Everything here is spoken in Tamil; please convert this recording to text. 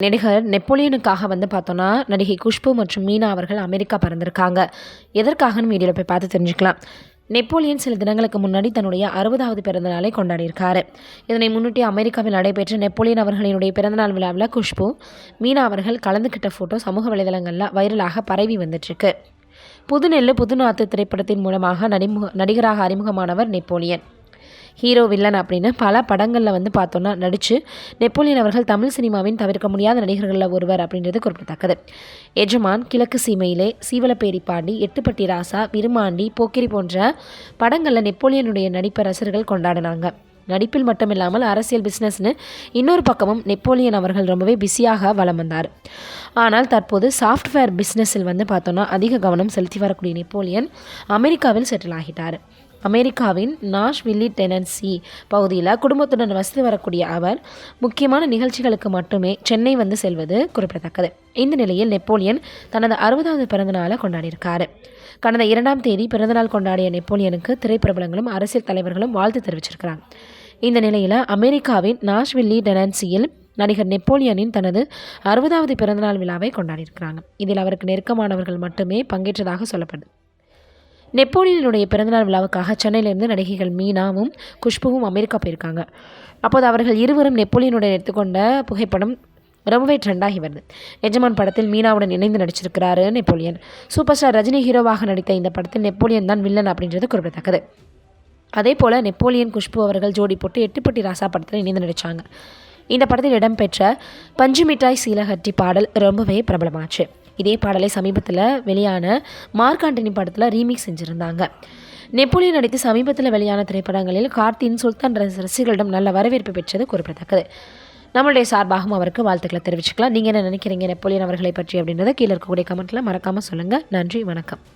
நடிகர் நெப்போலியனுக்காக பார்த்தோன்னா நடிகை குஷ்பு மற்றும் மீனா அவர்கள் அமெரிக்கா பறந்திருக்காங்க. எதற்காகன்னு வீடியோவில் போய் பார்த்து தெரிஞ்சுக்கலாம். நெப்போலியன் சில தினங்களுக்கு முன்னாடி தன்னுடைய 60வது பிறந்த நாளை கொண்டாடியிருக்காரு. இதனை முன்னிட்டு அமெரிக்காவில் நடைபெற்ற நெப்போலியன் அவர்களினுடைய பிறந்தநாள் விழாவில் குஷ்பு மீனா அவர்கள் கலந்துக்கிட்ட ஃபோட்டோ சமூக வலைதளங்களில் வைரலாக பரவி வந்துட்டுருக்கு. புதுநெல்லு புதுநாத்து திரைப்படத்தின் மூலமாக நடிகராக அறிமுகமானவர் நெப்போலியன். ஹீரோ வில்லன் அப்படின்னு பல படங்களில் பார்த்தோன்னா நடித்து நெப்போலியன் அவர்கள் தமிழ் சினிமாவின் தவிர்க்க முடியாத நடிகர்களில் ஒருவர் அப்படின்றது குறிப்பிடத்தக்கது. எஜமான், கிழக்கு சீமையிலே, சீவலப்பேரி பாண்டி, எட்டுப்பட்டி ராசா, விருமாண்டி, போக்கிரி போன்ற படங்களில் நெப்போலியனுடைய நடிப்பை ரசிகர்கள் கொண்டாடினாங்க. நடிப்பில் மட்டுமில்லாமல் அரசியல் பிஸ்னஸ்னு இன்னொரு பக்கமும் நெப்போலியன் அவர்கள் ரொம்பவே பிஸியாக வலம் வந்தார். ஆனால் தற்போது சாஃப்ட்வேர் பிஸ்னஸில் பார்த்தோன்னா அதிக கவனம் செலுத்தி வரக்கூடிய நெப்போலியன் அமெரிக்காவில் செட்டில் ஆகிட்டார். அமெரிக்காவின் நாஷ்வில்லி, டெனசி பகுதியில் குடும்பத்துடன் வசித்து வரக்கூடிய அவர் முக்கியமான நிகழ்ச்சிகளுக்கு மட்டுமே சென்னை செல்வது குறிப்பிடத்தக்கது. இந்த நிலையில் நெப்போலியன் தனது 60வது பிறந்தநாளை கொண்டாடியிருக்காரு. கடந்த 2ஆம் தேதி பிறந்தநாள் கொண்டாடிய நெப்போலியனுக்கு திரைப்பிரபலங்களும் அரசியல் தலைவர்களும் வாழ்த்து தெரிவிச்சிருக்கிறாங்க. இந்த நிலையில் அமெரிக்காவின் நாஷ்வில்லி, டெனசியில் நடிகர் நெப்போலியனின் தனது 60வது பிறந்தநாள் விழாவை கொண்டாடியிருக்கிறாங்க. இதில் அவருக்கு நெருக்கமானவர்கள் மட்டுமே பங்கேற்றதாக சொல்லப்படுது. நெப்போலியனுடைய பிறந்தநாள் விழாவுக்காக சென்னையிலிருந்து நடிகைகள் மீனாவும் குஷ்புவும் அமெரிக்கா போயிருக்காங்க. அப்போது அவர்கள் இருவரும் நெப்போலியனுடன் எடுத்துக்கொண்ட புகைப்படம் ரொம்பவே ட்ரெண்டாகி வருது. எஜமான் படத்தில் மீனாவுடன் இணைந்து நடிச்சிருக்கிறாரு நெப்போலியன். சூப்பர் ஸ்டார் ரஜினி ஹீரோவாக நடித்த இந்த படத்தில் நெப்போலியன் தான் வில்லன் அப்படின்றது குறிப்பிடத்தக்கது. அதே போல் நெப்போலியன் குஷ்பு அவர்கள் ஜோடி போட்டு எட்டுப்பட்டி ராசா படத்தில் இணைந்து நடித்தாங்க. இந்த படத்தில் இடம்பெற்ற பஞ்சு மிட்டாய் சீலகட்டி பாடல் ரொம்பவே பிரபலமாச்சு. இதே பாடலை சமீபத்தில் வெளியான மார்க் ஆண்டனி படத்தில் ரீமிக்ஸ் செஞ்சுருந்தாங்க. நெப்போலியன் நடித்து சமீபத்தில் வெளியான திரைப்படங்களில் கார்த்தியின் சுல்தான் ரசிகர்களிடம் நல்ல வரவேற்பு பெற்றது குறிப்பிடத்தக்கது. நம்மளுடைய சார்பாகவும் அவருக்கு வாழ்த்துக்களை தெரிவிச்சுக்கலாம். நீங்கள் என்ன நினைக்கிறீங்க நெப்போலியன் அவர்களை பற்றி அப்படின்றத கீழே இருக்கக்கூடிய கமெண்ட்டில் மறக்காமல் சொல்லுங்கள். நன்றி, வணக்கம்.